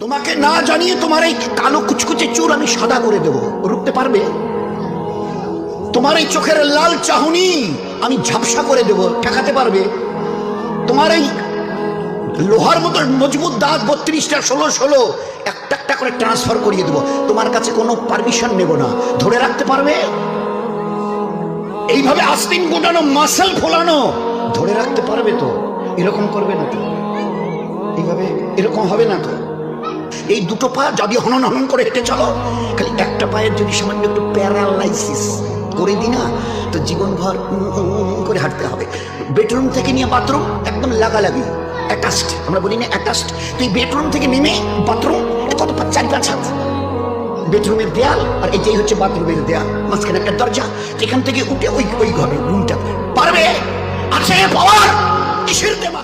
তোমাকে না জানিয়ে তোমার এই কালো কুচকুচে চুল আমি সাদা করে দেবো, রুখতে পারবে? তোমার এই চোখের লাল চাহনি আমি ঝাপসা করে দেবো, ঠেকাতে পারবে? তোমার এই লোহার মতো মজবুত দাঁত 32টা 16 একটা একটা করে ট্রান্সফার করিয়ে দেবো, তোমার কাছে কোনো পারমিশন নেব না, ধরে রাখতে পারবে? এইভাবে আস্তিন গোটানো মাসেল ফোলানো ধরে রাখতে পারবে তো? এরকম করবে না তো? এইভাবে এরকম হবে না তো? এই দুটো পা যদি হনন হনন করে হেঁটে চলো, খালি একটা পায়ের যদি সামান্য একটু প্যারালাইসিস করে দিই না, তো জীবনভর করে হাঁটতে হবে। বেডরুম থেকে নিয়ে বাথরুম একদম লাগালাগি, অ্যাটাচড, আমরা বলি না অ্যাটাচড। তুই বেডরুম থেকে নেমে বাথরুম কত 4-5 হাত, বেডরুমের দেয়াল আর এটাই হচ্ছে বাথরুমের দেয়াল, মাঝখানে একটা দরজা, যেখান থেকে উঠে ওই ঘরে রুমটা পারবে? আছে পাওয়ার, কিসের দেওয়া?